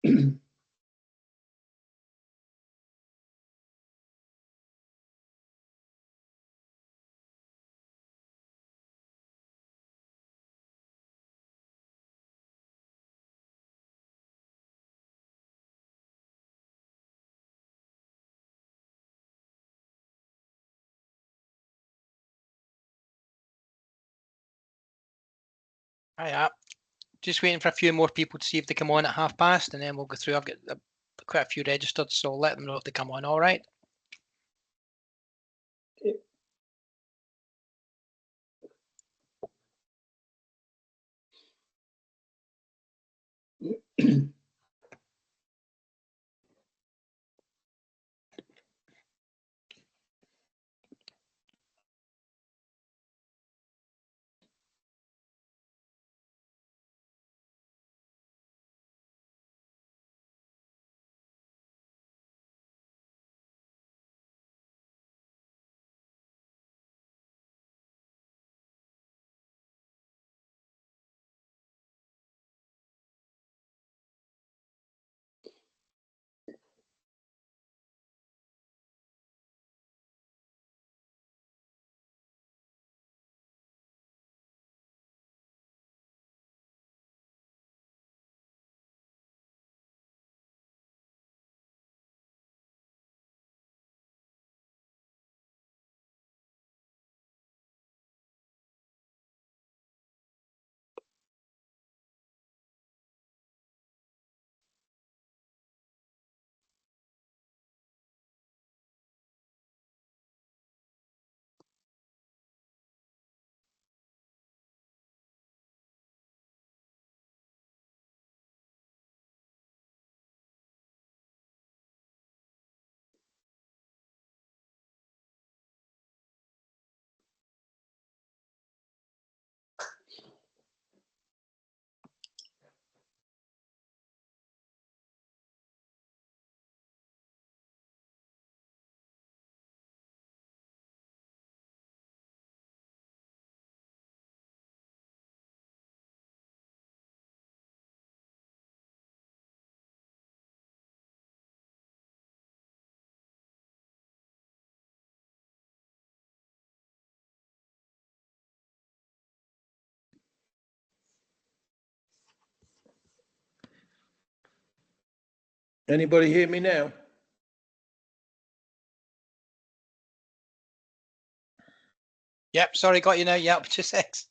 Hiya. Just waiting for a few more people to see if they come on at past, and then we'll go through. I've got quite a few registered, so I'll let them know if they come on. All right. Anybody hear me now? Yep. Sorry, got you now. Yep. 2 6.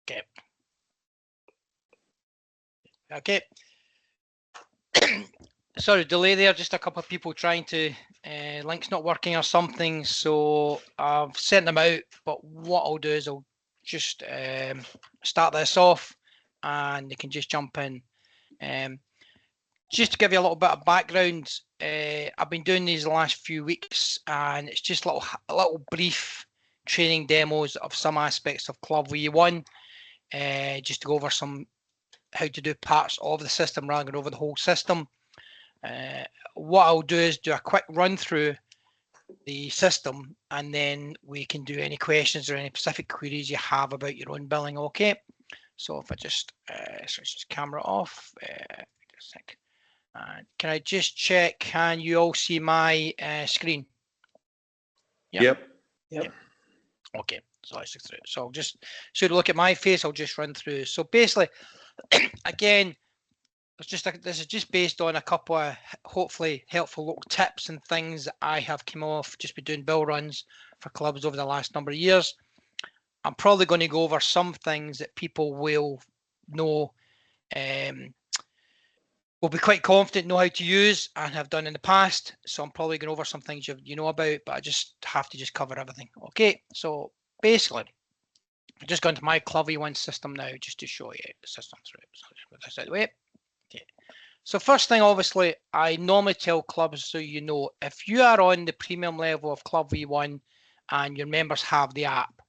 Okay. Okay. Sorry, delay there. Just a couple of people trying to links not working or something. So I've sent them out. But what I'll do is I'll just start this off, and they can just jump in. Just to give you a little bit of background, I've been doing these the last few weeks, and it's just little brief training demos of some aspects of Club V1, just to go over how to do parts of the system rather than over the whole system. What I'll do is do a quick run through the system, and then we can do any questions or any specific queries you have about your own billing. Okay, so if I just switch this camera off, just a sec. Can I just check? Can you all see my screen? Yep. Okay, so let's go through it. So I'll just look at my face. I'll just run through. So basically, again, this is just based on a couple of hopefully helpful little tips and things that I have come off just been doing bill runs for clubs over the last number of years. I'm probably going to go over some things that people will know, will be quite confident, know how to use, and have done in the past. So I'm probably going over some things you know about, but I just have to cover everything. Okay, so basically, I'm just going to my Club V1 system now, just to show you the system through. So just put this out of the way. Okay. So first thing, obviously, I normally tell clubs, so you know, if you are on the premium level of Club V1 and your members have the app,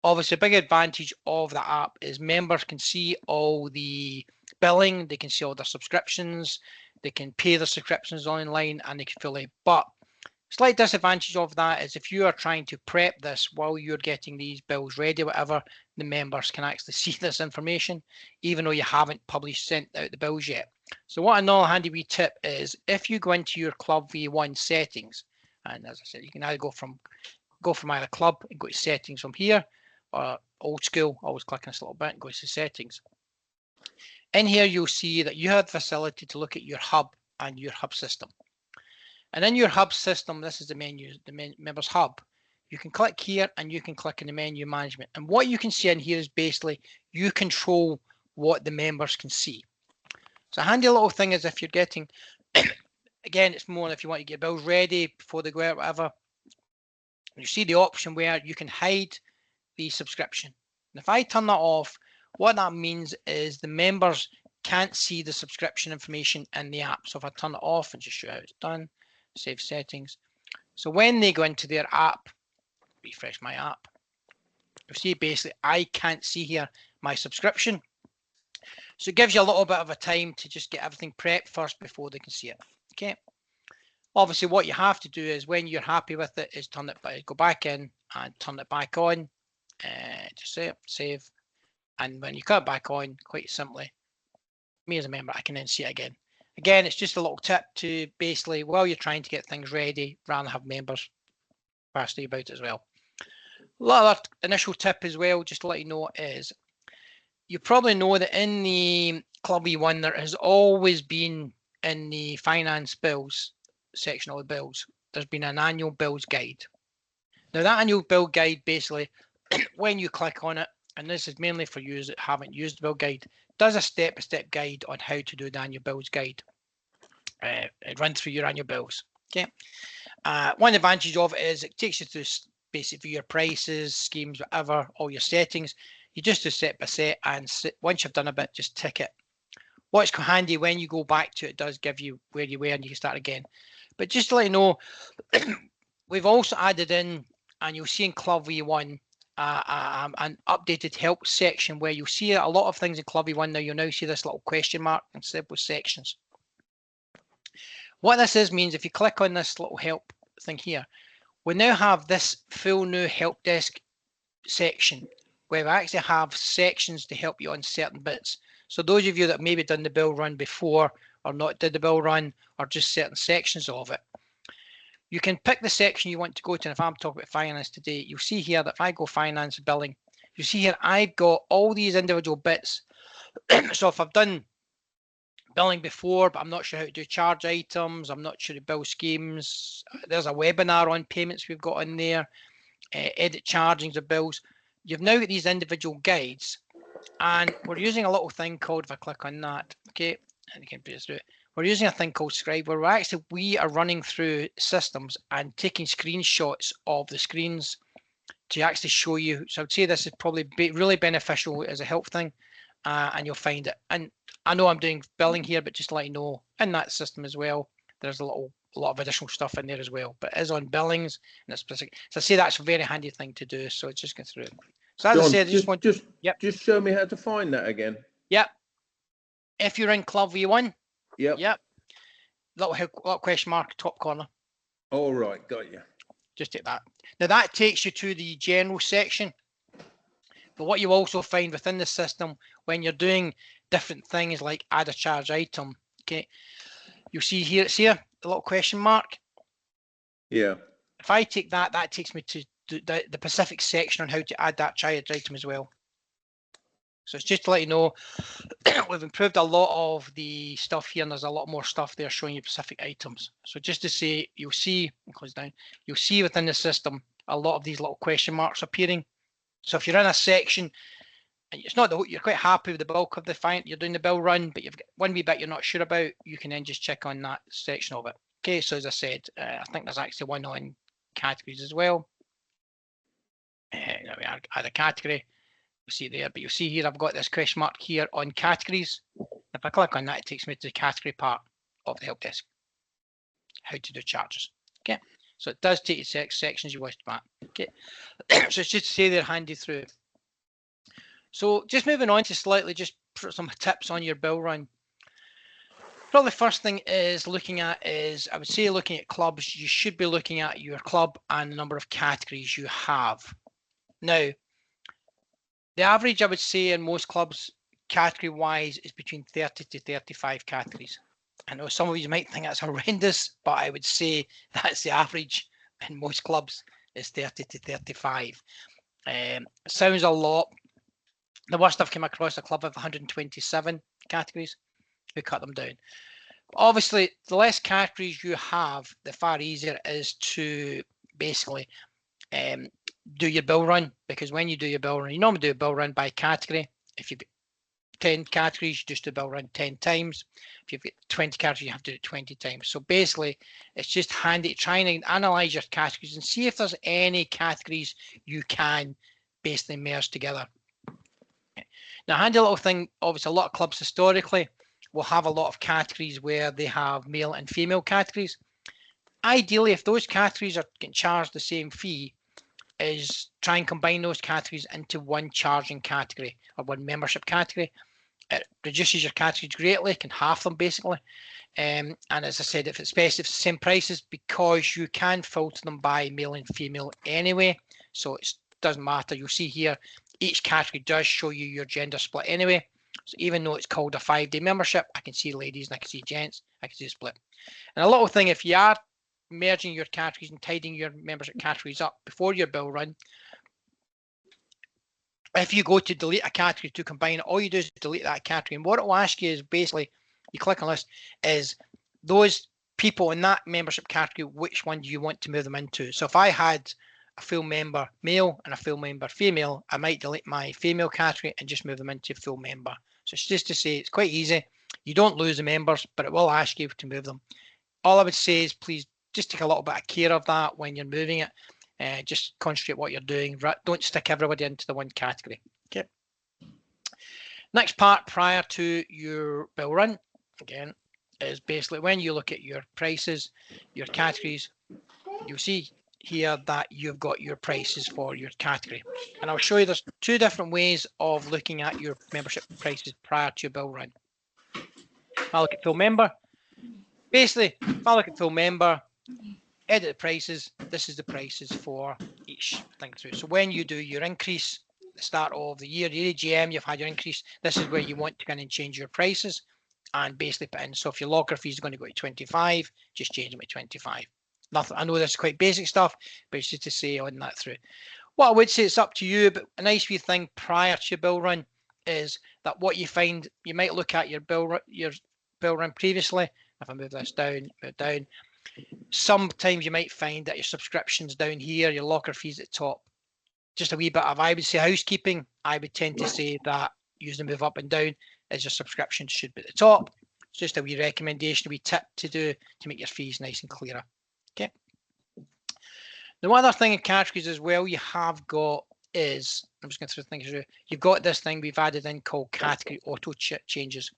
obviously a big advantage of the app is members can see all the billing, they can see all their subscriptions, They can pay their subscriptions online and they can fully. But slight disadvantage of that is if you are trying to prep this while you're getting these bills ready, whatever, the members can actually see this information, even though you haven't sent out the bills yet. So what another handy wee tip is, if you go into your Club V1 settings, and as I said, you can either go from either club and go to settings from here, or old school, always click on this little bit and go to settings. In here, you'll see that you have the facility to look at your hub and your hub system. And in your hub system, this is the menu, the members hub. You can click here and you can click in the menu management. And what you can see in here is basically you control what the members can see. So a handy little thing is if you're getting, again, it's more if you want to get bills ready before they go out, whatever. You see the option where you can hide the subscription. And if I turn that off, what that means is the members can't see the subscription information in the app. So if I turn it off and just show how it's done, save settings. So when they go into their app, refresh my app, you'll see basically I can't see here my subscription. So it gives you a little bit of a time to just get everything prepped first before they can see it. Okay. Obviously, what you have to do is when you're happy with it is turn it, go back in and turn it back on. Just save. And when you cut it back on, quite simply, me as a member, I can then see it again. Again, it's just a little tip to basically, while you're trying to get things ready, rather than have members passionate about it as well. A lot of initial tip as well, just to let you know, is you probably know that in the Club V1, there has always been in the finance bills section of the bills, there's been an annual bills guide. Now that annual bill guide, basically, when you click on it, and this is mainly for you that haven't used the bill guide, does a step-by-step guide on how to do the annual bills guide. It runs through your annual bills. Okay. One advantage of it is it takes you through basically your prices, schemes, whatever, all your settings. You just do step by step, and once you've done a bit, just tick it. What's handy when you go back to it, does give you where you were and you can start again. But just to let you know, we've also added in, and you'll see in Club V1, an updated help section where you'll see a lot of things in Club V1 now. You'll now see this little question mark instead with sections. What this is means if you click on this little help thing here, we now have this full new help desk section where we actually have sections to help you on certain bits. So those of you that maybe done the bill run before or not did the bill run, or just certain sections of it, you can pick the section you want to go to. And if I'm talking about finance today, you'll see here that if I go finance billing, you see here I've got all these individual bits. So if I've done billing before, but I'm not sure how to do charge items, I'm not sure the bill schemes, there's a webinar on payments we've got in there, edit chargings of bills. You've now got these individual guides, and we're using a little thing called, if I click on that, okay, and you can put it through. We're using a thing called Scribe, where we are running through systems and taking screenshots of the screens to actually show you. So I'd say this is probably really beneficial as a help thing, and you'll find it. And I know I'm doing billing here, but just to let you know, in that system as well, there's a lot of additional stuff in there as well. But it is on billings, and it's specific. So I say that's a very handy thing to do. So it's just going through it. So as John, I said, just show me how to find that again. Yep. If you're in Club V1. Yep. Yep. Little question mark, top corner. All right, got you. Just take that. Now that takes you to the general section. But what you also find within the system, when you're doing different things like add a charge item, okay, you'll see here, a little question mark. Yeah. If I take that, that takes me to the specific section on how to add that charge item as well. So it's just to let you know, we've improved a lot of the stuff here, and there's a lot more stuff there showing you specific items. So just to say, you'll see, close down, you'll see within the system a lot of these little question marks appearing. So if you're in a section and it's not you're quite happy with the bulk of you're doing the bill run, but you've got one wee bit you're not sure about, you can then just check on that section of it. Okay, so as I said, I think there's actually one on categories as well. There we are, add a category. You'll see there, but you'll see here I've got this question mark here on categories. If I click on that, it takes me to the category part of the help desk. How to do charges. Okay, so it does take you to sections you wish to map. Okay, so it's just to say they're handy through. So just moving on to slightly just some tips on your bill run. Probably the first thing is looking at I would say looking at clubs, you should be looking at your club and the number of categories you have. Now, the average I would say in most clubs, category wise, is between 30 to 35 categories. I know some of you might think that's horrendous, but I would say that's the average in most clubs is 30 to 35. Sounds a lot. The worst I've come across a club of 127 categories. We cut them down. Obviously, the less categories you have, the far easier it is to basically do your bill run, because when you do your bill run, you normally do a bill run by category. If you've got 10 categories, you just do a bill run 10 times. If you've got 20 categories, you have to do it 20 times. So basically, it's just handy to try and analyze your categories and see if there's any categories you can basically merge together. Now, handy little thing, obviously a lot of clubs historically will have a lot of categories where they have male and female categories. Ideally, if those categories are getting charged the same fee, is try and combine those categories into one charging category or one membership category. It reduces your categories greatly, can half them basically. And as I said, if it's the same prices, because you can filter them by male and female anyway, so it doesn't matter. You'll see here, each category does show you your gender split anyway. So even though it's called a 5-day membership, I can see ladies and I can see gents, I can see a split. And a little thing, if you are merging your categories and tidying your membership categories up before your bill run, if you go to delete a category to combine it, all you do is delete that category. And what it will ask you is basically, you click on list, is those people in that membership category, which one do you want to move them into? So if I had a full member male and a full member female, I might delete my female category and just move them into full member. So it's just to say it's quite easy. You don't lose the members, but it will ask you to move them. All I would say is please just take a little bit of care of that when you're moving it. Just concentrate what you're doing. Don't stick everybody into the one category. Okay. Next part prior to your bill run, again, is basically when you look at your prices, your categories, you'll see here that you've got your prices for your category. And I'll show you there's two different ways of looking at your membership prices prior to your bill run. If I look at full member, basically, if I look at full member, edit the prices, this is the prices for each thing through. So when you do your increase at the start of the year, your AGM, you've had your increase, this is where you want to kind of change your prices and basically put in. So if your locker fee is going to go to 25, just change them to 25. Nothing, I know this is quite basic stuff, but it's just to say on that through. What I would say, it's up to you, but a nice wee thing prior to your bill run is that what you find, you might look at your bill run previously. If I move this down, move down, sometimes you might find that your subscription's down here, your locker fees at the top. Just a wee bit of, I would say, housekeeping. I would tend to say that using the move up and down is your subscription should be at the top. It's just a wee recommendation, a wee tip to do to make your fees nice and clearer. Okay. The one other thing in categories as well you have got is, I'm just going through things through, you've got this thing we've added in called category auto changes.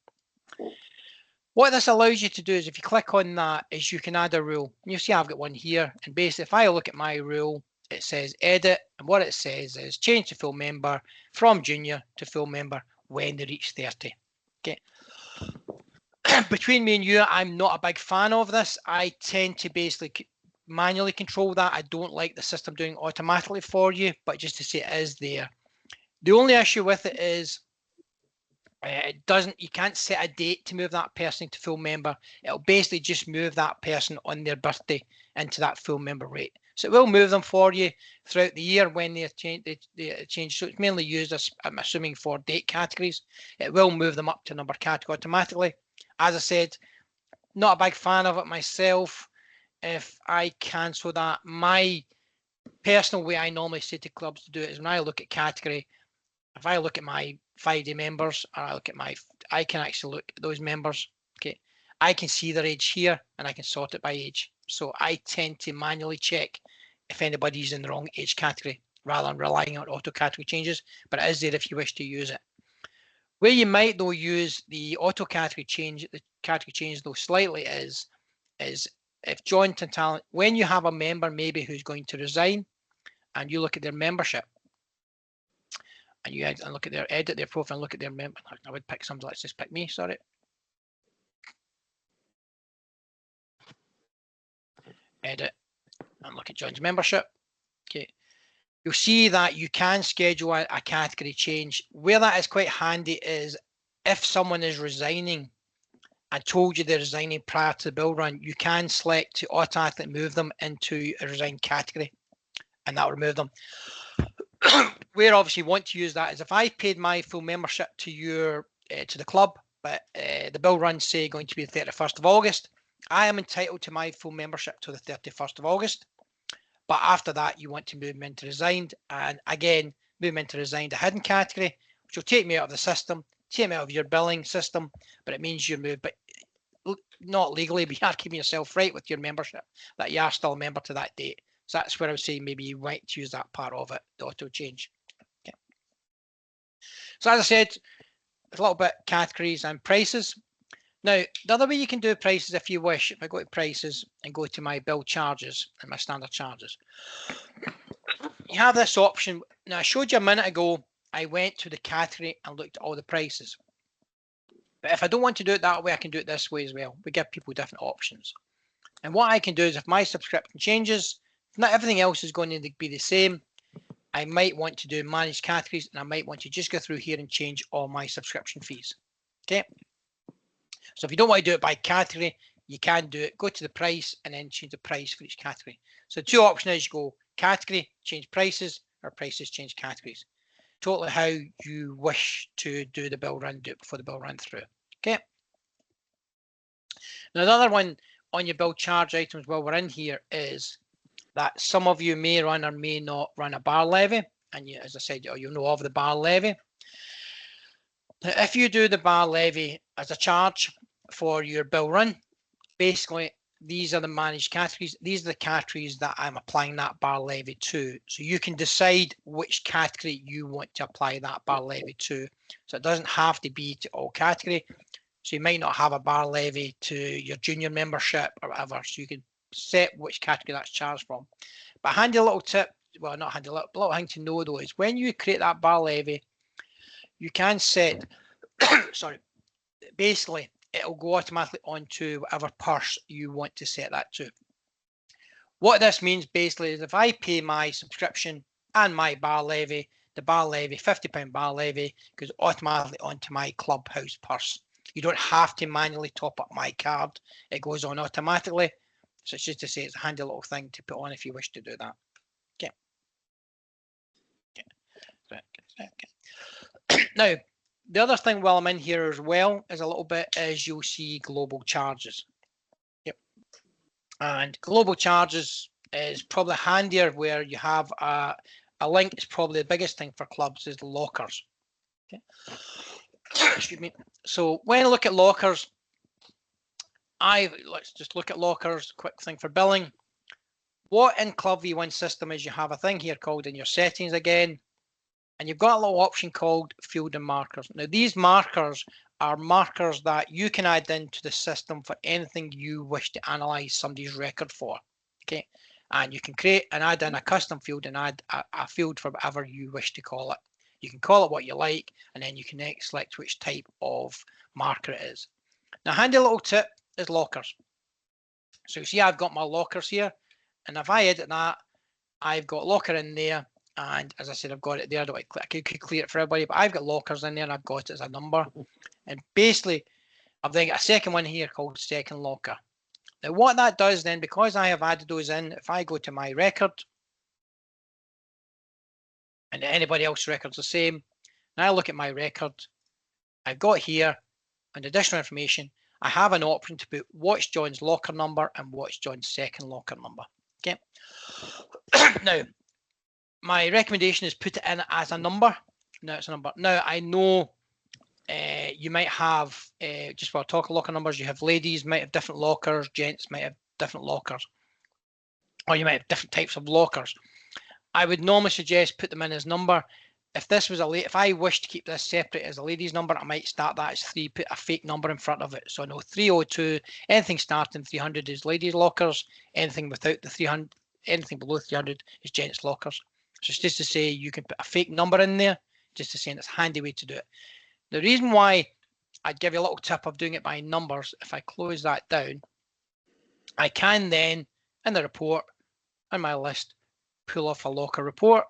What this allows you to do is if you click on that is you can add a rule. And you'll see I've got one here. And basically if I look at my rule, it says edit. And what it says is change to full member from junior to full member when they reach 30. Okay. Between me and you, I'm not a big fan of this. I tend to basically manually control that. I don't like the system doing it automatically for you, but just to say it is there. The only issue with it is it doesn't, you can't set a date to move that person to full member. It'll basically just move that person on their birthday into that full member rate. So it will move them for you throughout the year when they change. So it's mainly used as, I'm assuming, for date categories. It will move them up to number category automatically. As I said, not a big fan of it myself. If I cancel that, my personal way I normally say to clubs to do it is when I look at category, if I look at my 5-day members, or I look at I can actually look at those members. Okay, I can see their age here and I can sort it by age. So I tend to manually check if anybody's in the wrong age category rather than relying on auto category changes, but it is there if you wish to use it. Where you might though use the auto category change, the category change though slightly is if joint and talent, when you have a member maybe who's going to resign and you look at their membership and you look at their, edit their profile and look at their member, I would pick somebody, let's just pick me, sorry. edit, and look at John's membership. Okay, you'll see that you can schedule a category change. Where that is quite handy is if someone is resigning and told you they're resigning prior to the build run, you can select to automatically move them into a resigned category, and that will remove them. Where obviously you want to use that is if I paid my full membership to your to the club, but the build run say going to be the 31st of August, I am entitled to my full membership to the 31st of August. But after that, you want to move them into resigned, and again, move them into resigned, a hidden category, which will take me out of the system, take me out of your billing system, but it means you're moved, but not legally, but you are keeping yourself right with your membership, that you are still a member to that date. So that's where I would say maybe you might use that part of it, the auto change. Okay. So as I said, a little bit categories and prices. Now, the other way you can do prices if you wish, if I go to prices and go to my bill charges and my standard charges, you have this option. Now, I showed you a minute ago, I went to the category and looked at all the prices. But if I don't want to do it that way, I can do it this way as well. We give people different options. And what I can do is if my subscription changes, if not everything else is going to be the same, I might want to do manage categories, and I might want to just go through here and change all my subscription fees. Okay. So if you don't want to do it by category, you can do it. Go to the price and then change the price for each category. So two options is you go category, change prices, or prices, change categories. Totally how you wish to do the bill run, do it before the bill run through. Okay. Now the other one on your bill charge items while we're in here is that some of you may run or may not run a bar levy. And you, as I said, you'll know of the bar levy. Now, if you do the bar levy as a charge for your bill run, basically these are the managed categories. These are the categories that I'm applying that bar levy to. So you can decide which category you want to apply that bar levy to. So it doesn't have to be to all category. So you might not have a bar levy to your junior membership or whatever. So you can set which category that's charged from. But a handy little tip, well, not handy, little thing to know though, is when you create that bar levy, you can set, sorry, basically it'll go automatically onto whatever purse you want to set that to. What this means basically is if I pay my subscription and my bar levy, the bar levy, £50 bar levy, goes automatically onto my Clubhouse purse. You don't have to manually top up my card. It goes on automatically. So it's just to say it's a handy little thing to put on if you wish to do that. Okay. Okay. Now, the other thing while I'm in here as well is a little bit is you'll see global charges. Yep. And global charges is probably handier where you have a link. Is probably the biggest thing for clubs is lockers. Okay. Excuse me. So when I look at lockers, let's just look at lockers, quick thing for billing. What in Club V1 system is you have a thing here called in your settings again, and you've got a little option called field and markers. Now these markers are markers that you can add into the system for anything you wish to analyze somebody's record for. Okay, and you can create and add in a custom field and add a field for whatever you wish to call it. You can call it what you like, and then you can select which type of marker it is. Now, handy little tip is lockers. So you see I've got my lockers here, and if I edit that, I've got locker in there, and as I said, I've got it there. I could clear it for everybody, but I've got lockers in there and I've got it as a number. And basically, I've then got a second one here called second locker. Now what that does then, because I have added those in, if I go to my record, and anybody else's record's the same, and I look at my record, I've got here, under additional information, I have an option to put what's John's locker number and what's John's second locker number. Okay. Now, my recommendation is put it in as a number. Now it's a number. Now I know you might have, just while talking locker numbers, you have ladies might have different lockers, gents might have different lockers, or you might have different types of lockers. I would normally suggest put them in as number. If this was if I wish to keep this separate as a ladies number, I might start that as 3, put a fake number in front of it. So I know 302, anything starting 300 is ladies lockers, anything without the 300, anything below 300 is gents lockers. So it's just to say you can put a fake number in there, just to say it's a handy way to do it. The reason why I'd give you a little tip of doing it by numbers, if I close that down, I can then, in the report, in my list, pull off a locker report.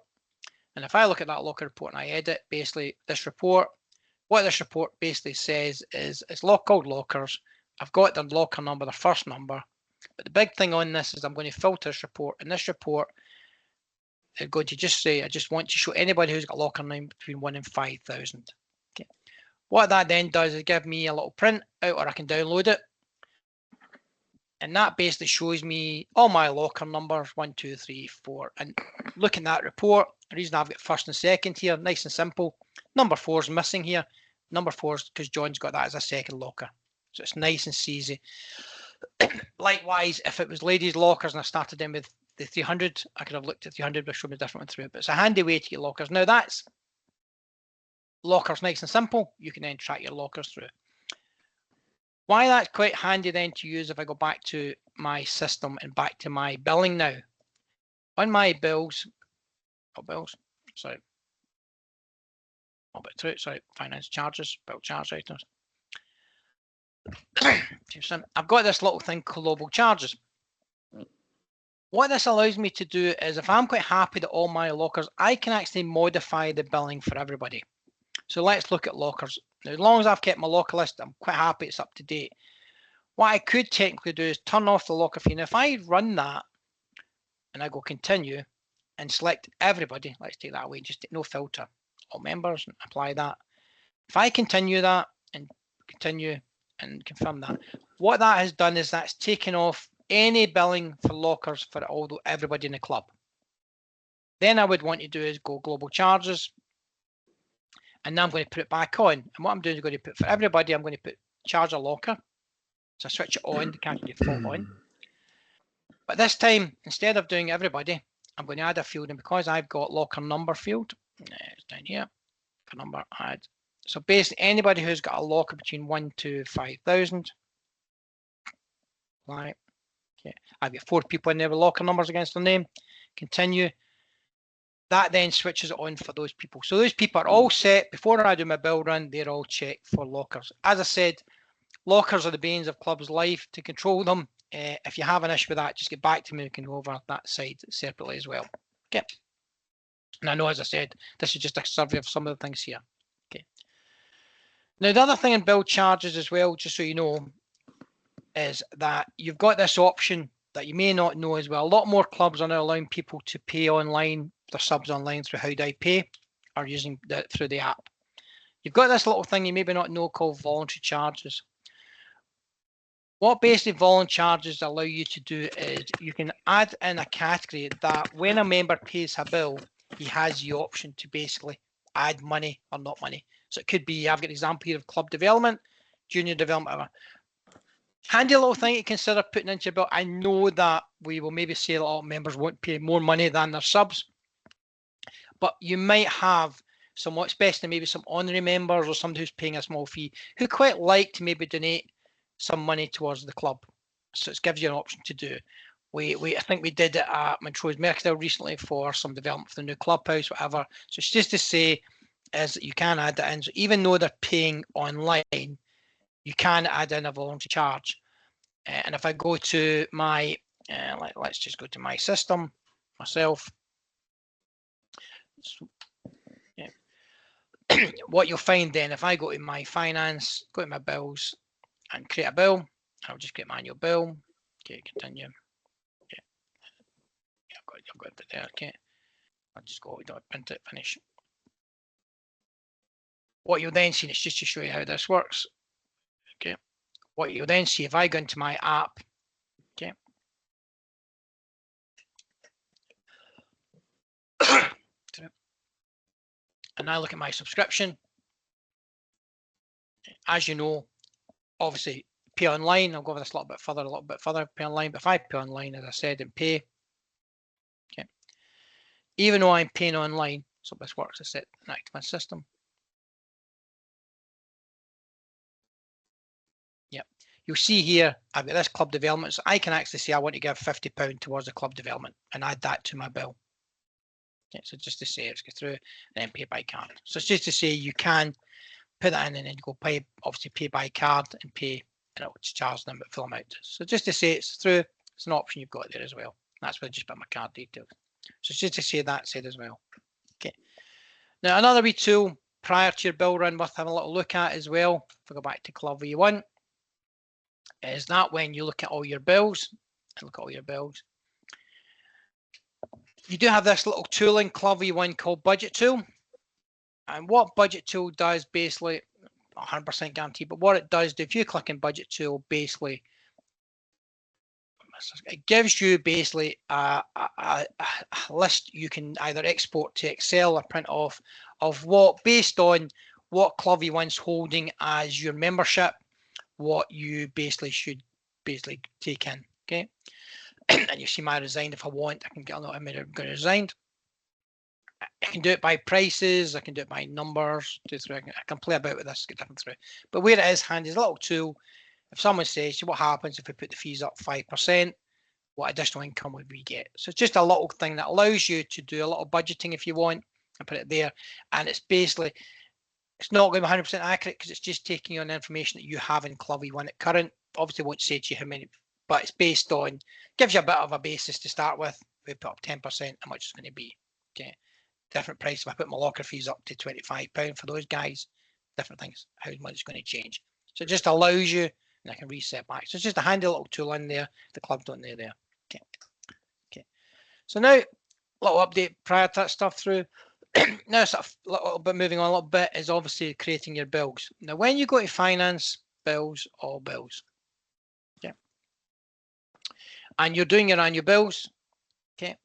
And if I look at that locker report and I edit basically this report, what this report basically says is it's called lockers. I've got their locker number, their first number. But the big thing on this is I'm going to filter this report. In this report, I'm going to just say, I just want to show anybody who's got a locker name between 1 and 5,000. Okay. What that then does is give me a little print out, or I can download it. And that basically shows me all my locker numbers, 1, 2, 3, 4. And looking at that report, the reason I've got first and second here, nice and simple. Number 4 is missing here. Number 4 is because John's got that as a second locker. So it's nice and easy. Likewise, if it was ladies' lockers and I started in with the 300, I could have looked at 300, but showed me a different one through it. But it's a handy way to get lockers. Now that's lockers nice and simple. You can then track your lockers through. Why that's quite handy then to use if I go back to my system and back to my billing now. On my bills, finance charges, bill charge items. I've got this little thing called global charges. What this allows me to do is if I'm quite happy that all my lockers, I can actually modify the billing for everybody. So let's look at lockers. Now, as long as I've kept my locker list, I'm quite happy it's up to date. What I could technically do is turn off the locker fee. Now, if I run that and I go continue and select everybody, let's take that away, just take no filter, all members, and apply that. If I continue that and continue and confirm that, what that has done is that's taken off any billing for lockers for everybody in the club. Then I would want to do is go global charges. And now I'm going to put it back on. And what I'm doing is going to put for everybody, I'm going to put charge a locker. So I switch it on, the category default on. But this time, instead of doing everybody, I'm going to add a field. And because I've got locker number field, it's down here, for number add. So basically anybody who's got a locker between 1 to 5,000. Right. Okay. I've got 4 people in there with locker numbers against their name. Continue. That then switches it on for those people. So those people are all set. Before I do my bill run, they're all checked for lockers. As I said, lockers are the banes of clubs' life. To control them, if you have an issue with that, just get back to me. We can go over that side separately as well. Okay. And I know, as I said, this is just a survey of some of the things here. Okay. Now, the other thing in bill charges as well, just so you know, is that you've got this option that you may not know as well. A lot more clubs are now allowing people to pay online, their subs online through How Do I Pay, or using through the app. You've got this little thing you maybe not know called voluntary charges. What basically voluntary charges allow you to do is you can add in a category that when a member pays a bill, he has the option to basically add money or not money. So it could be, I've got an example here of club development, junior development, whatever. Handy little thing to consider putting into your bill. I know that we will maybe say a lot of members won't pay more money than their subs, but you might have somewhat, especially maybe some honorary members or somebody who's paying a small fee who quite like to maybe donate some money towards the club. So it gives you an option to do. I think we did it at Montrose Mercadale recently for some development for the new clubhouse, whatever. So it's just to say is that you can add that in. So even though they're paying online, you can add in a voluntary charge. And if I go to my, let's just go to my system, myself. So, yeah. What you'll find then, if I go to my finance, go to my bills and create a bill, I'll just create my annual bill. Okay, continue. Okay. Yeah, I've got it there. Okay. I'll just go, print it, finish. What you'll then see, it's just to show you how this works. Okay. What you'll then see, if I go into my app, okay. And I look at my subscription. As you know, obviously pay online. I'll go over this a little bit further, pay online. But if I pay online, as I said, and pay, okay. Even though I'm paying online, so this works, I set and active my system. Yep. You'll see here, I've got this club development. So I can actually say I want to give £50 towards the club development and add that to my bill. Okay, so just to say, let's go through and then pay by card. So it's just to say you can put that in and then go pay, obviously pay by card and pay, you know, charge them at full amount. So just to say it's through, It's an option you've got there as well. That's where I just put my card details. So it's just to say that said as well. Okay. Now another wee tool prior to your bill run worth having a little look at as well, if we go back to Club V1, is that when you look at all your bills, you do have this little tool in Club V1 called Budget Tool. And what Budget Tool does basically, 100% guaranteed, but what it does, if you click in Budget Tool, basically, it gives you basically a list you can either export to Excel or print off of what, based on what Club V1's holding as your membership, what you basically should take in, okay? And you see my resigned. If I want, I can get a note I'm going to resign. I can do it by prices, I can do it by numbers, I can play about with this, get different through. But where it is handy is a little tool. If someone says, what happens if we put the fees up 5%, what additional income would we get? So it's just a little thing that allows you to do a little budgeting if you want, and put it there. And it's basically, it's not going to be 100% accurate because it's just taking on information that you have in Club V1 at current. Obviously won't say to you how many, but it's based on, gives you a bit of a basis to start with. We put up 10%, how much it's going to be, okay? Different price. If I put my locker fees up to £25 for those guys, different things, how much it's going to change. So it just allows you, and I can reset back. So it's just a handy little tool in there. The club don't know there. Okay. Okay. So now, a little update prior to that stuff through. Now, sort of a little bit moving on a little bit is obviously creating your bills. Now, when you go to finance, bills, all bills. Okay. And you're doing your annual bills. Okay.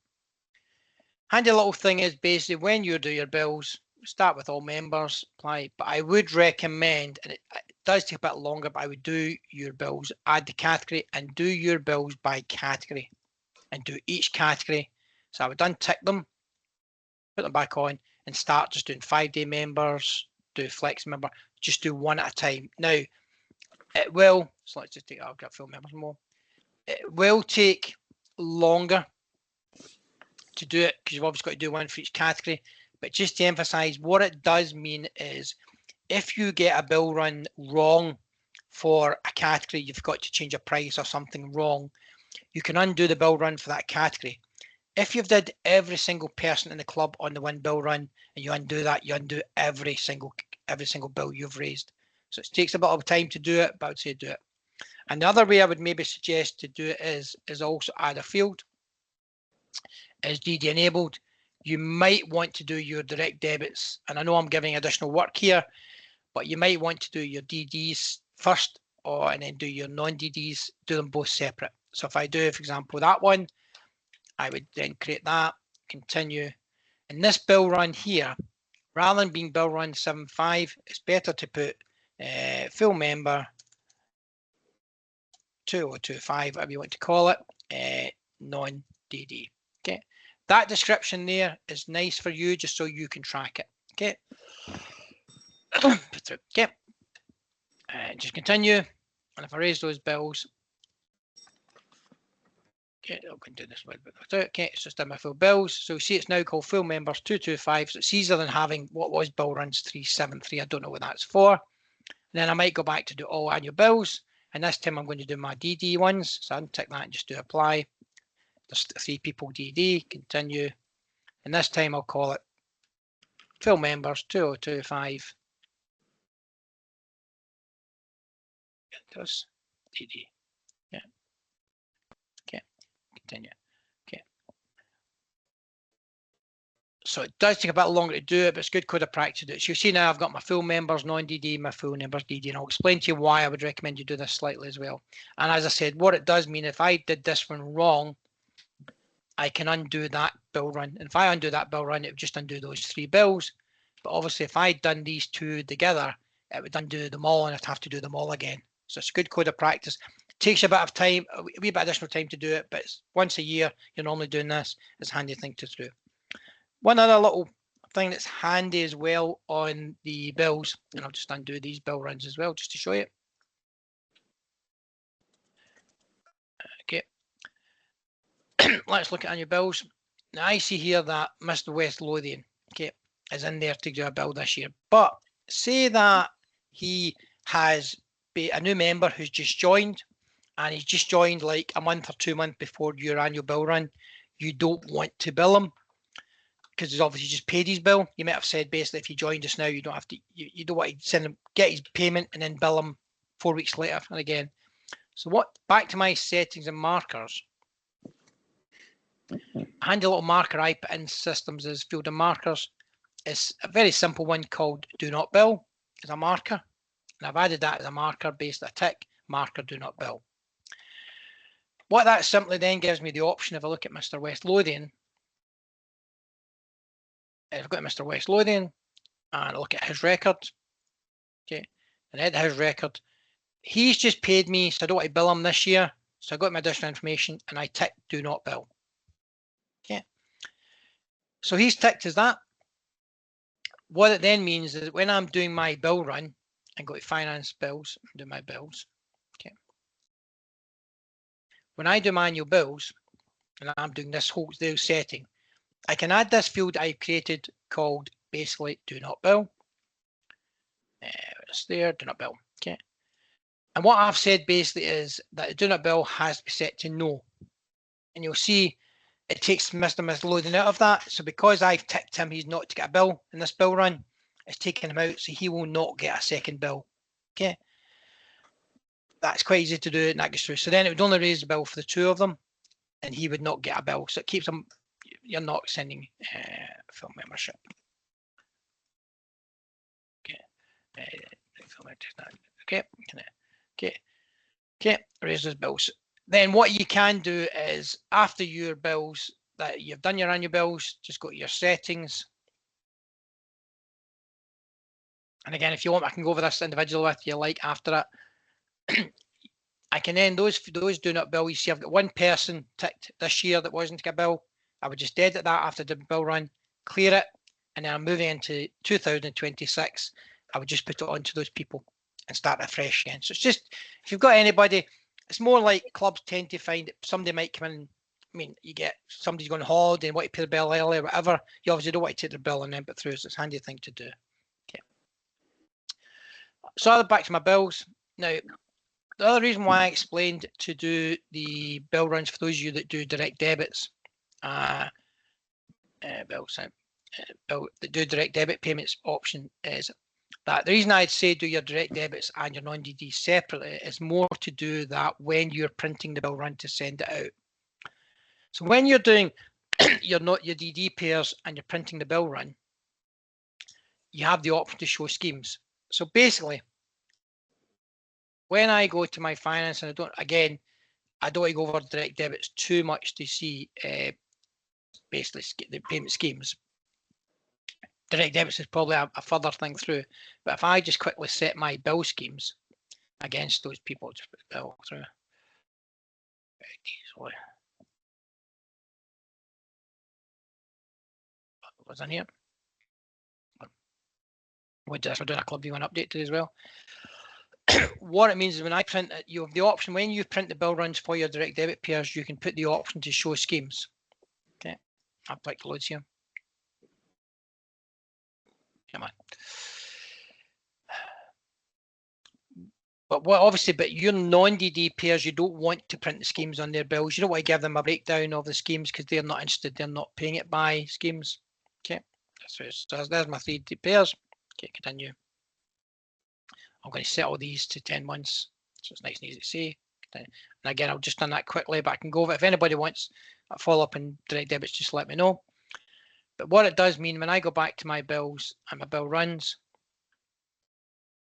Handy little thing is basically when you do your bills, start with all members, apply. But I would recommend, and it does take a bit longer, but I would do your bills, add the category, and do your bills by category, and do each category. So I would untick them, put them back on, and start just doing 5-day members, do flex member, just do one at a time. Now, it will, so let's just take, I'll get full members more. It will take longer to do it because you've obviously got to do one for each category. But just to emphasize, what it does mean is if you get a bill run wrong for a category, you've got to change a price or something wrong, you can undo the bill run for that category. If you've did every single person in the club on the one bill run and you undo that, you undo every single bill you've raised. So it takes a bit of time to do it, but I would say do it. And the other way I would maybe suggest to do it is also add a field. Is DD enabled? You might want to do your direct debits, and I know I'm giving additional work here, but you might want to do your DDs first, and then do your non-DDs, do them both separate. So if I do, for example, that one, I would then create that, continue. And this bill run here, rather than being bill run 7.5, it's better to put full member 2025, whatever you want to call it, non-DD. Okay, that description there is nice for you just so you can track it. Okay, put through. Okay, just continue. And if I raise those bills, okay, I'll go and do this one. Okay, it's just in my full bills. So you see it's now called full members 225. So it's easier than having what was bill runs 373. I don't know what that's for. And then I might go back to do all annual bills. And this time I'm going to do my DD ones. So I'll tick that and just do apply. There's 3 people DD, continue. And this time I'll call it full members 2025. Does DD. Yeah. Okay. Continue. Okay. So it does take a bit longer to do it, but it's good code of practice to do it. So you see now I've got my full members, non-DD, my full members DD, and I'll explain to you why I would recommend you do this slightly as well. And as I said, what it does mean, if I did this one wrong, I can undo that bill run. And if I undo that bill run, it would just undo those 3 bills. But obviously, if I'd done these 2 together, it would undo them all and I'd have to do them all again. So it's a good code of practice. It takes a bit of time, a wee bit additional time to do it, but it's once a year you're normally doing this. It's a handy thing to do. One other little thing that's handy as well on the bills, and I'll just undo these bill runs as well, just to show you. Okay. Let's look at annual bills. Now I see here that Mr. West Lothian, okay, is in there to do a bill this year. But say that he has a new member who's just joined and he's just joined like a month or 2 months before your annual bill run, you don't want to bill him because he's obviously just paid his bill. You might have said basically if you join just now, you don't have to, you don't want to send him, get his payment and then bill him 4 weeks later. And again, so back to my settings and markers. Handy little marker I put in systems is field of markers. It's a very simple one called do not bill as a marker. And I've added that as a marker based on a tick, marker do not bill. What that simply then gives me the option, if I look at Mr. West Lothian, if I go to Mr. West Lothian and I look at his record, okay, and at his record, he's just paid me, so I don't want to bill him this year. So I got my additional information and I tick do not bill. Okay. So he's ticked as that. What it then means is when I'm doing my bill run and go to finance bills and do my bills. Okay. When I do my annual bills and I'm doing this whole setting, I can add this field I've created called basically do not bill. It's there, do not bill. Okay. And what I've said basically is that the do not bill has to be set to no. And you'll see it takes Mr. Lothian out of that. So because I've ticked him, he's not to get a bill in this bill run, it's taken him out, so he will not get a second bill. Okay. That's quite easy to do, and that goes through. So then it would only raise the bill for the two of them, and he would not get a bill. So it keeps him, you're not sending film membership. Okay. Okay, raise those bills. Then what you can do is after your bills, that you've done your annual bills, just go to your settings. And again, if you want, I can go over this individually with you like after it. I can end those do not bill. You see, I've got one person ticked this year that wasn't to get a bill. I would just edit that after the bill run, clear it, and then I'm moving into 2026. I would just put it onto those people and start afresh again. So it's just, if you've got anybody, it's more like clubs tend to find that somebody might come in. I mean, you get somebody's going on holiday and want to pay the bill early or whatever. You obviously don't want to take their bill and then put through, so it's a handy thing to do. Okay. So back to my bills. Now, the other reason why I explained to do the bill runs for those of you that do direct debits, that do direct debit payments option is that the reason I'd say do your direct debits and your non-DD separately is more to do that when you're printing the bill run to send it out. So when you're doing your DD pairs and you're printing the bill run, you have the option to show schemes. So basically, when I go to my finance, and I don't want to go over direct debits too much to see basically the payment schemes. Direct debits is probably a further thing through, but if I just quickly set my bill schemes against those people, just put the bill through. Very easily. What's in here? We're doing a Club V1 update today as well. What it means is when I print it, you have the option when you print the bill runs for your direct debit pairs, you can put the option to show schemes. Okay, I've clicked loads here. Come on. But your non-DD pairs, you don't want to print the schemes on their bills. You don't want to give them a breakdown of the schemes because they're not interested. They're not paying it by schemes. Okay, so there's my 3D pairs. Okay, continue. I'm going to set all these to 10 months, so it's nice and easy to see. And again, I've just done that quickly, but I can go over it. If anybody wants a follow-up in direct debits, just let me know. But what it does mean when I go back to my bills and my bill runs,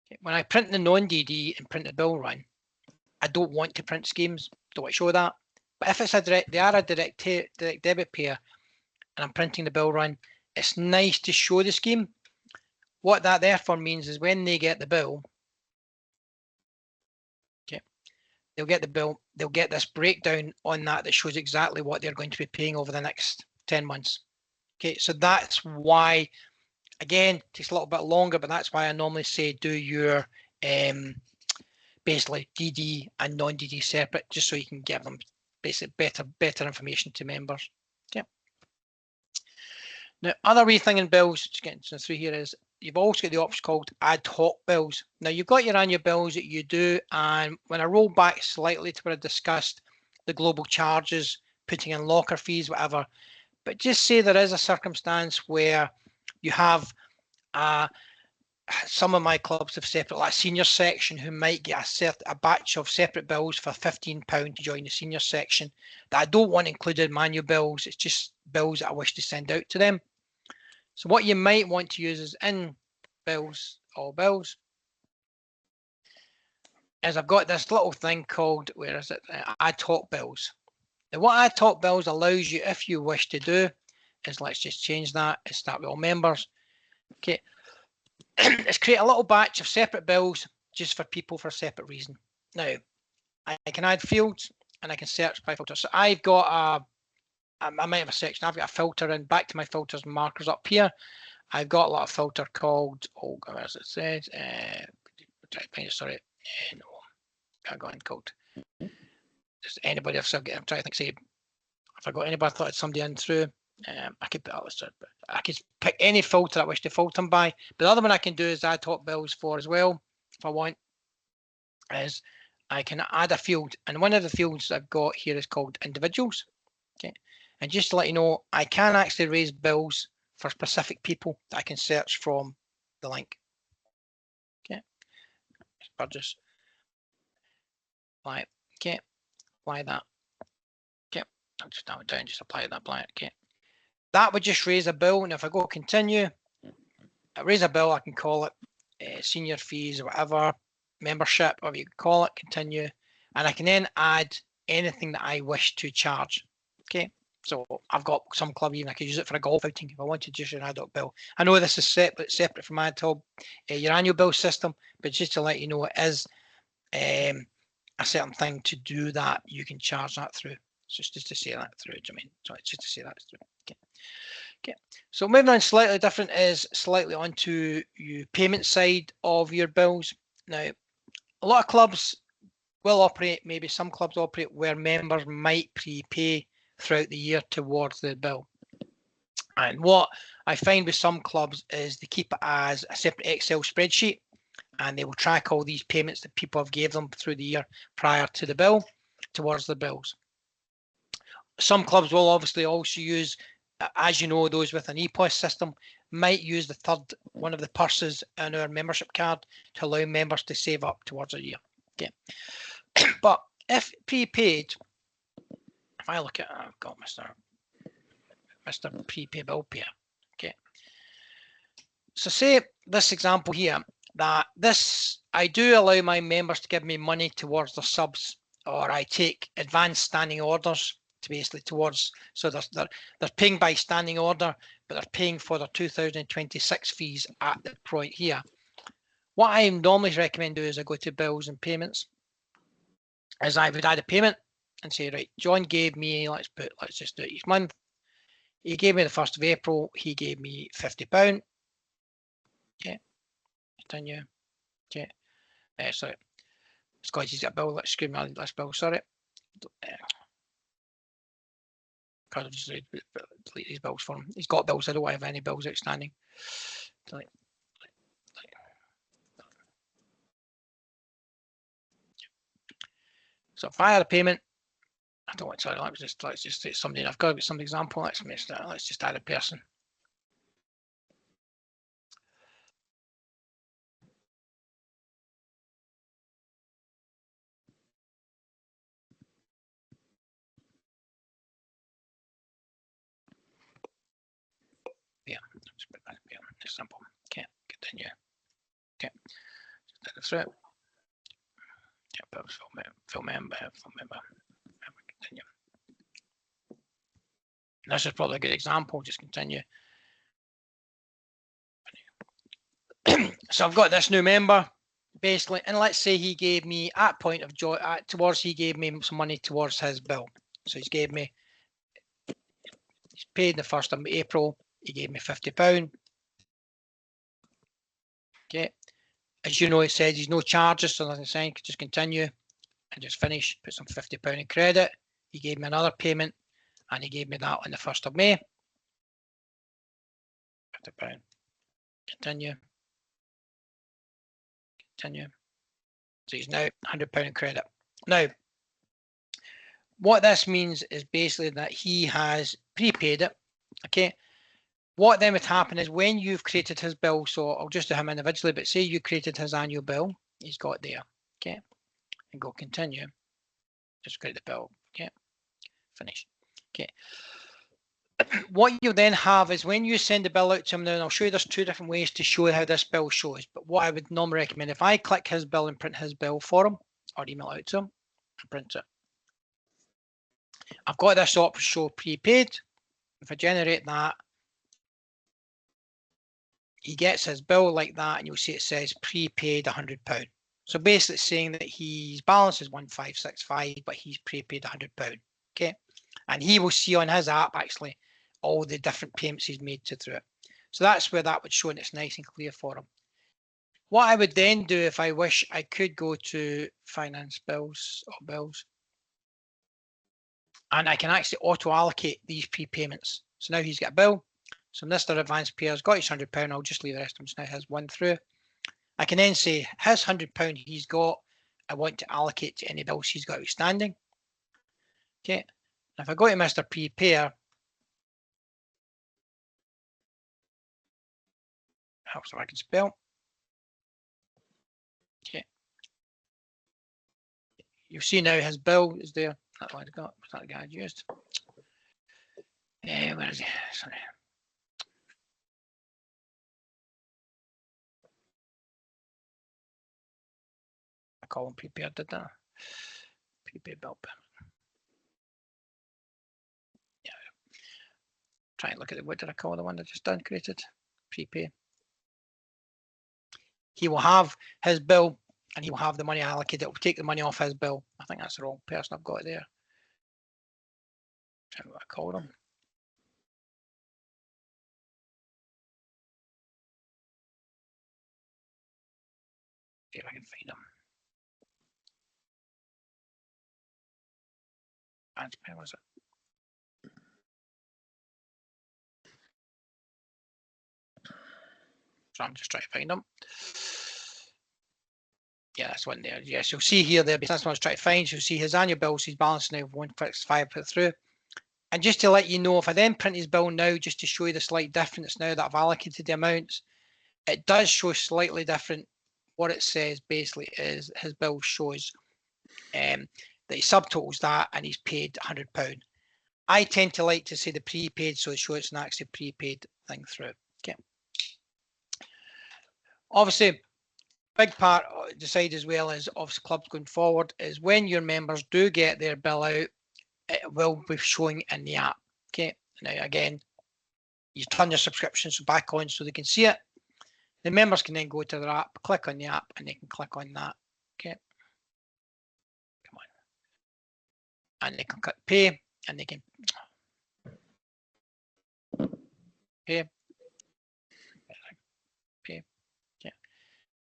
okay, when I print the non-DD and print the bill run, I don't want to print schemes, don't want to show that. But if it's a direct debit pair and I'm printing the bill run, it's nice to show the scheme. What that therefore means is when they get the bill, okay, they'll get the bill, they'll get this breakdown on that shows exactly what they're going to be paying over the next 10 months. Okay, so that's why, again, it takes a little bit longer, but that's why I normally say do your basically DD and non-DD separate, just so you can give them basically better information to members. Okay. Now, other wee thing in bills, just getting through here is you've also got the option called ad hoc bills. Now you've got your annual bills that you do, and when I roll back slightly to where I discussed the global charges, putting in locker fees, whatever, but just say there is a circumstance where you have some of my clubs have separate, like a senior section, who might get a batch of separate bills for £15 to join the senior section that I don't want included in manual bills. It's just bills that I wish to send out to them. So what you might want to use is in bills, all bills, is I've got this little thing called, where is it? Ad hoc bills. Now what ad hoc bills allows you, if you wish to do, is let's just change that and start with all members. Okay. Let's create a little batch of separate bills just for people for a separate reason. Now, I can add fields and I can search by filter. So I've got I might have a section. I've got a filter in, back to my filters and markers up here. I've got a little filter called, oh, as it says, sorry, no, I got in called. Does anybody else? I'm trying to think, say, if I got anybody, I thought it's somebody in through. I could put that listed, but I could pick any filter I wish to filter them by. But the other one I can do is ad hoc bills for as well, if I want, is I can add a field, and one of the fields I've got here is called individuals. Okay, and just to let you know, I can actually raise bills for specific people that I can search from the link. Okay, Burgess. Apply it. Okay, apply that. Okay, I'll just narrow it down, just apply that blank. Okay. That would just raise a bill, and if I go continue, I raise a bill, I can call it senior fees or whatever, membership, whatever you call it, continue, and I can then add anything that I wish to charge. Okay, so I've got some club, even I could use it for a golf outing if I wanted just an ad hoc bill. I know this is separate from ad hoc, your annual bill system, but just to let you know, it is a certain thing to do that. You can charge that through. It's just to say that through. I mean, sorry, just to say that through. Okay. Okay. So moving on, slightly different is slightly onto your payment side of your bills. Now, a lot of clubs will operate. Maybe some clubs operate where members might prepay throughout the year towards the bill. And what I find with some clubs is they keep it as a separate Excel spreadsheet, and they will track all these payments that people have gave them through the year prior to the bill towards the bills. Some clubs will obviously also use, as you know, those with an EPOS system might use the third one of the purses in our membership card to allow members to save up towards a year. Okay, but if prepaid, if I look at, I've got Mr. Prepaid Bill Payer. Okay, so say this example here, that this, I do allow my members to give me money towards their subs, or I take advanced standing orders to basically towards, so they're paying by standing order, but they're paying for their 2026 fees at the point here. What I normally recommend do is I go to bills and payments, as I would add a payment and say, right, John gave me, let's just do it each month. He gave me the 1st of April, he gave me £50. Okay, continue. Okay, sorry, Scotty's got a bill, let's scream out this bill, sorry. Because I've just delete these bills for him. He's got bills, I don't have any bills outstanding. Delete. So if I had a payment, I don't want, sorry, let's just say somebody, I've got some example, let's just add a person. Yeah, just simple. Okay, continue. Okay, just add it through. Yeah, fill member, continue. This is probably a good example, just continue. So I've got this new member, basically, and let's say he gave me at point of joy he gave me some money towards his bill. So he's paid the 1st of April, he gave me £50. Okay, as you know, it says there's no charges, so nothing saying, just continue and just finish, put some £50 in credit. He gave me another payment, and he gave me that on the 1st of May. £50. Continue. Continue. So he's now £100 credit. Now, what this means is basically that he has prepaid it. Okay. What then would happen is when you've created his bill, so I'll just do him individually, but say you created his annual bill, he's got there. Okay. And go continue. Just create the bill. Okay. Finish. Okay. What you'll then have is when you send the bill out to him now, and I'll show you there's two different ways to show how this bill shows, but what I would normally recommend, if I click his bill and print his bill for him, or email it out to him, and print it. I've got this option show prepaid. If I generate that, he gets his bill like that, and you'll see it says prepaid £100. So basically saying that his balance is 1565, but he's prepaid £100. Okay. And he will see on his app actually all the different payments he's made through it. So that's where that would show, and it's nice and clear for him. What I would then do, if I wish, I could go to finance bills or bills, and I can actually auto allocate these prepayments. So now he's got a bill. So Mr. Advanced Payer's got his £100. I'll just leave the rest of them. So now has one through. I can then say his £100 he's got, I want to allocate to any bills he's got outstanding. Okay. If I go to Mr. Prepayer, helps if I can spell. Okay. You'll see now his bill is there. That's what I got. What's that the guy I used? Where is he? Sorry. I call him prepared, did that? Prepaid bill payment. Yeah. Try and look at the, what did I call the one that just done created? Prepay. He will have his bill and he will have the money allocated. It will take the money off his bill. I think that's the wrong person I've got there. Try what I call them. See if I can find them. Where was it? So I'm just trying to find them. Yeah, that's one there. Yes, you'll see here there, that's what I was trying to find. You'll see his annual bills, his balance now of 165 put through. And just to let you know, if I then print his bill now, just to show you the slight difference now that I've allocated the amounts, it does show slightly different. What it says basically is his bill shows that he subtotals that and he's paid £100. I tend to like to say the prepaid, so it shows it's an actually prepaid thing through. Okay. Obviously, big part decide as well as obviously clubs going forward is when your members do get their bill out, it will be showing in the app. Okay. Now again, you turn your subscriptions back on so they can see it. The members can then go to their app, click on the app, and they can click on that. Okay. Come on. And they can click pay, and they can pay. Pay. Yeah.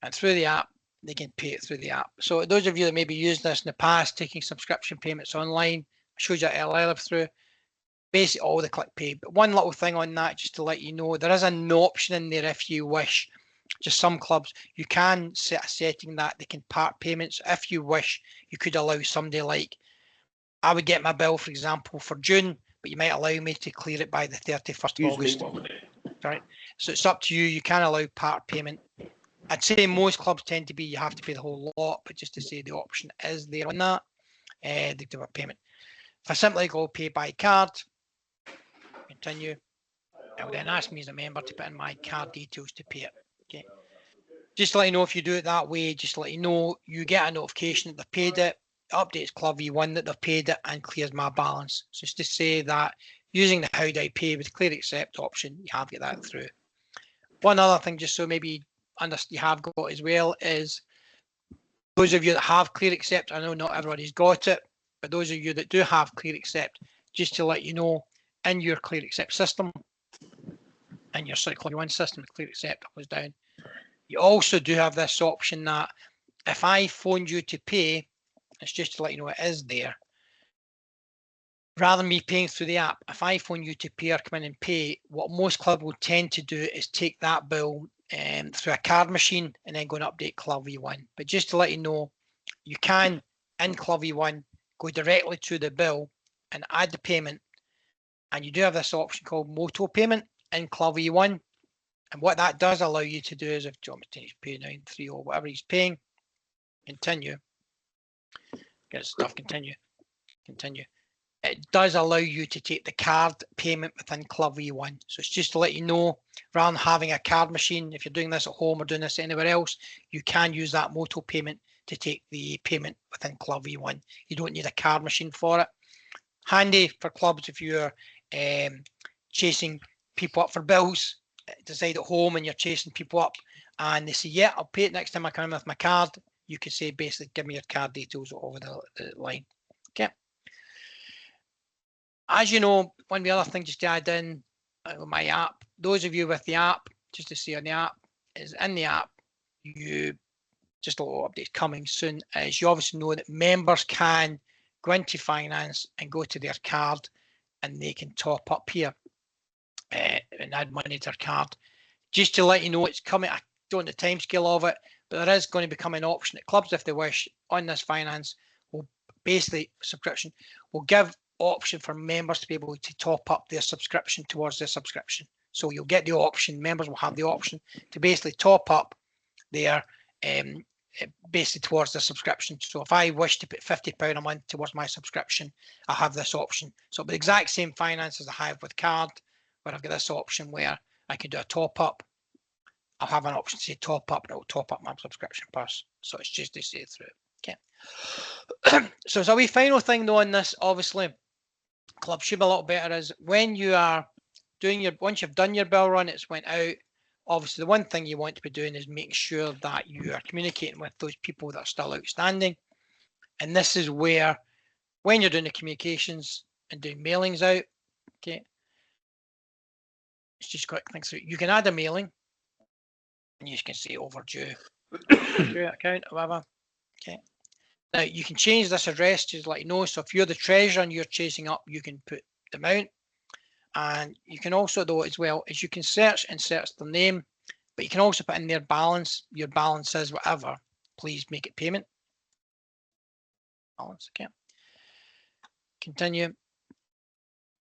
And through the app, they can pay it through the app. So those of you that maybe used this in the past, taking subscription payments online, I showed you LL through, basically all the click pay. But one little thing on that, just to let you know, there is an option in there if you wish. Just some clubs, you can set a setting that they can part payments. If you wish, you could allow somebody like, I would get my bill, for example, for June, but you might allow me to clear it by the 31st of August. Right. So it's up to you. You can allow part payment. I'd say most clubs tend to be you have to pay the whole lot, but just to say the option is there on that, they do a payment. If I simply go pay by card, continue, it will then ask me as a member to put in my card details to pay it. Okay. Just to let you know, if you do it that way, just to let you know, you get a notification that they've paid it, updates Club V1 that they've paid it and clears my balance. So just to say that using the how do I pay with the clear accept option, you have got that through. One other thing, just so maybe you have got as well, is those of you that have clear accept, I know not everybody's got it, but those of you that do have clear accept, just to let you know, in your clear accept system, in your Club V1 system, clear accept goes down. You also do have this option that if I phoned you to pay, it's just to let you know it is there. Rather than me paying through the app, if I phone you to pay or come in and pay, what most clubs will tend to do is take that bill through a card machine and then go and update Club V1. But just to let you know, you can, in Club V1, go directly to the bill and add the payment. And you do have this option called Moto Payment in Club V1. And what that does allow you to do is if John is paying 930 or whatever he's paying, continue. Get stuff, continue. It does allow you to take the card payment within Club V1. So it's just to let you know, rather than having a card machine, if you're doing this at home or doing this anywhere else, you can use that Moto Payment to take the payment within Club V1. You don't need a card machine for it. Handy for clubs if you're chasing people up for bills, decide at home and you're chasing people up and they say, yeah, I'll pay it next time I come in with my card. You can say, basically, give me your card details over the line. Okay. As you know, one of the other things just to add in my app, those of you with the app, just to see on the app, is in the app, you just a little update coming soon, as you obviously know that members can go into finance and go to their card and they can top up here and add money to their card. Just to let you know, it's coming. I don't know the time scale of it, but there is going to become an option at clubs if they wish on this finance. Will basically subscription will give option for members to be able to top up their subscription towards their subscription. So you'll get the option. Members will have the option to basically top up their basically towards the subscription. So if I wish to put £50 a month towards my subscription, I have this option. So it'll be the exact same finance as I have with card, but I've got this option where I can do a top up. I'll have an option to say top up and it'll top up my subscription purse. So it's just to say through. Okay. So it's a wee final thing though on this, obviously, club should be a lot better is when you are doing your, once you've done your bill run, it's went out. Obviously, the one thing you want to be doing is making sure that you are communicating with those people that are still outstanding. And this is where, when you're doing the communications and doing mailings out, okay, it's just quick things through. You can add a mailing, and you can say overdue account or whatever. Okay. Now you can change this address just like you know. So if you're the treasurer and you're chasing up, you can put the amount. And you can also, though, as well, as you can search the name, but you can also put in their balance. Your balance says whatever. Please make it payment. Balance, okay. Continue.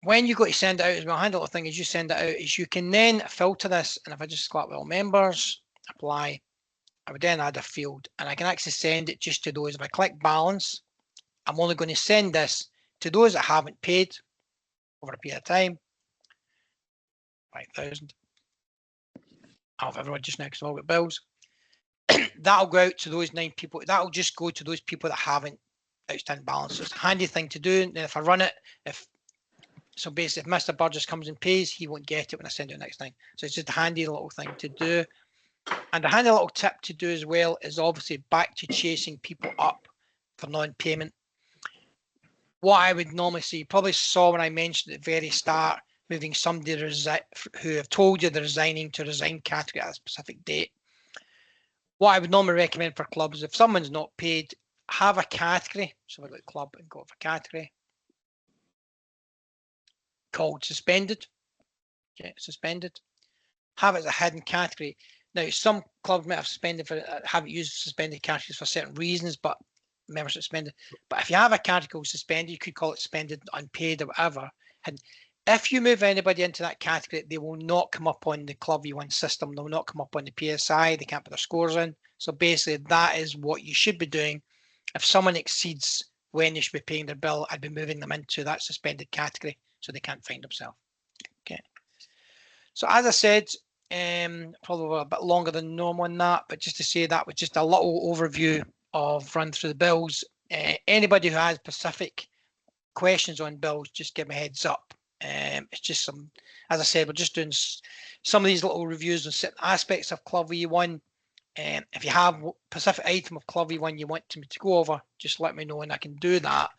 When you go to send it out as well, handle the thing as you send it out, is you can then filter this. And if I just click all members, apply, I would then add a field, and I can actually send it just to those. If I click balance, I'm only going to send this to those that haven't paid over a period of time. 5,000. I'll have everyone just now because I've all got bills. That'll go out to those 9 people. That'll just go to those people that haven't outstanding balance. So it's a handy thing to do. And if I run it, so basically if Mr. Burgess comes and pays, he won't get it when I send it next time. So it's just a handy little thing to do. And a handy little tip to do as well is obviously back to chasing people up for non-payment. What I would normally see, you probably saw when I mentioned at the very start, moving somebody who have told you they're resigning to resign category at a specific date. What I would normally recommend for clubs, if someone's not paid, have a category. So we go to club and go for category called suspended. Okay, suspended. Have it as a hidden category. Now, some clubs might have suspended haven't used suspended categories for certain reasons, but members suspended. But if you have a category called suspended, you could call it suspended, unpaid, or whatever. And if you move anybody into that category, they will not come up on the Club V1 system. They will not come up on the PSI. They can't put their scores in. So basically, that is what you should be doing. If someone exceeds when they should be paying their bill, I'd be moving them into that suspended category so they can't find themselves. Okay. So as I said, probably a bit longer than normal on that, but just to say that was just a little overview of run through the bills. Anybody who has specific questions on bills, just give me a heads up. It's just some, as I said, we're just doing some of these little reviews on certain aspects of Club V1. If you have a specific item of Club V1 you want me to go over, just let me know and I can do that.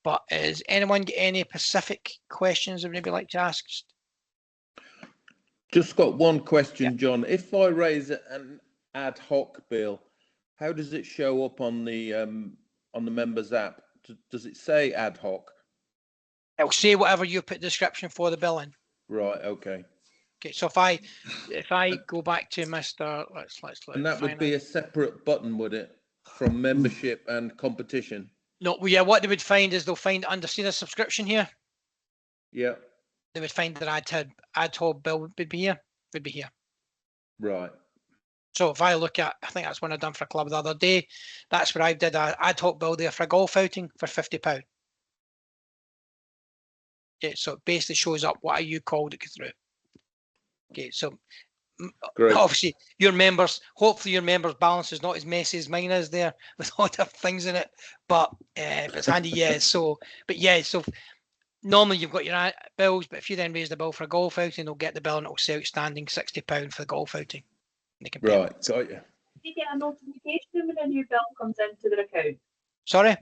But is anyone get any specific questions that maybe like to ask? Just got one question, John. If I raise an ad hoc bill, how does it show up on the members app? Does it say ad hoc? It'll say whatever you put description for the bill in. Right, okay. Okay, so if I go back to Mr. Let's And that would be a separate button, would it, from membership and competition? No, well, yeah. What they would find is they'll find under see the subscription here. Yeah. They would find that ad hoc bill would be here. Would be here. Right. So if I look at, I think that's one I done for a club the other day. That's where I did a ad hoc bill there for a golf outing for £50. Okay, so it basically shows up what you called it through. Okay, so Great. obviously your members, hopefully your members' balance is not as messy as mine is there with all the things in it, but it's handy, yeah. So, but yeah, so normally you've got your bills, but if you then raise the bill for a golf outing, they'll get the bill and it'll say outstanding £60 for the golf outing. They can pay right, got you. Do you get a notification when a new bill comes into their account? Sorry?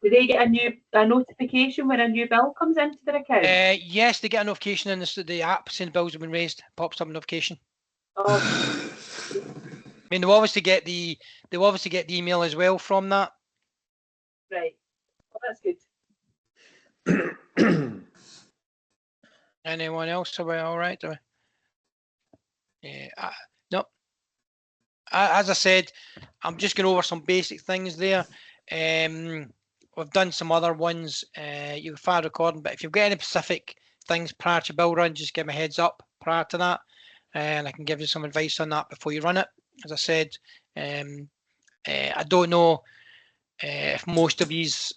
Do they get a notification when a new bill comes into their account? Yes, they get a notification in the app saying bills have been raised. Pops up a notification. Oh. I mean, they'll obviously get the email as well from that. Right. Well, that's good. Anyone else? Are we all right? Yeah. No. As I said, I'm just going over some basic things there. We've done some other ones. You've fire recording, but if you've got any specific things prior to bill run, just give me a heads up prior to that, and I can give you some advice on that before you run it. As I said, I don't know if most of these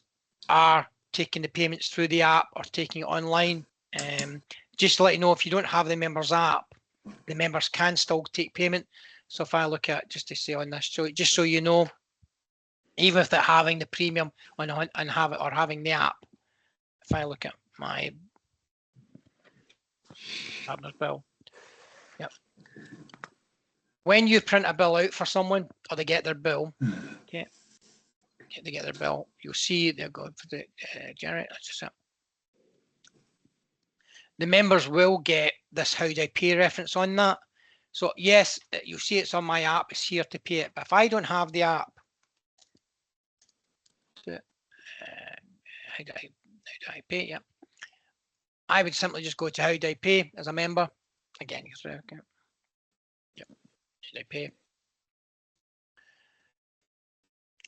are taking the payments through the app or taking it online. Just to let you know, if you don't have the members app, the members can still take payment. So if I look at, just to say on this, so just so you know, even if they're having the premium on and have it or having the app, if I look at my partner's bill, yep. When you print a bill out for someone or they get their bill, okay, they get their bill, you'll see they're going for the generate. That's just it. The members will get this how do I pay reference on that. So yes, you'll see it's on my app, it's here to pay it. But if I don't have the app, how do I pay? Yeah, I would simply just go to how do I pay as a member. Again, okay. Yep, how do I pay?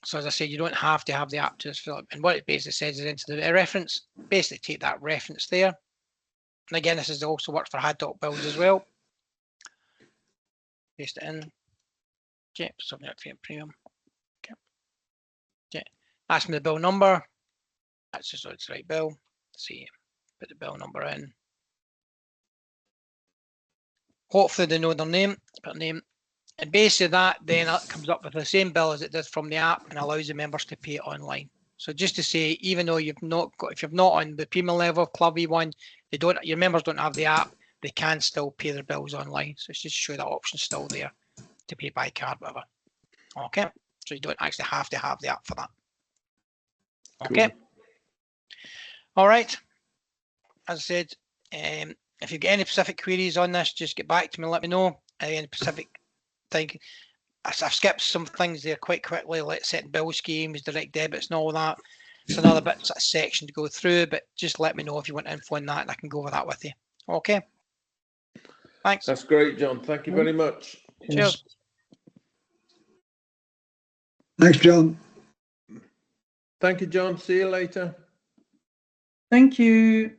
So as I said, you don't have to have the app to fill up. And what it basically says is into the reference. Basically, take that reference there. And again, this is also works for ad hoc bills as well. Paste it in. Okay, submit premium. Okay. Okay. Ask me the bill number. That's just so it's the right bill. Let's see, put the bill number in. Hopefully they know their name. Put name. And basically that then comes up with the same bill as it does from the app and allows the members to pay it online. So just to say, even though you've not got, if you're not on the premium level of Club V1, your members don't have the app, they can still pay their bills online. So it's just to show that option's still there to pay by card, whatever. Okay, so you don't actually have to have the app for that. Okay. Cool. All right. As I said, if you've got any specific queries on this, just get back to me and let me know. Any specific thing. I've skipped some things there quite quickly, like setting bill schemes, direct debits and all that. It's another bit sort of section to go through, but just let me know if you want info on that and I can go over that with you. Okay. Thanks. That's great, John. Thank you very much. Cheers. Thanks, John. Thank you, John. See you later. Thank you.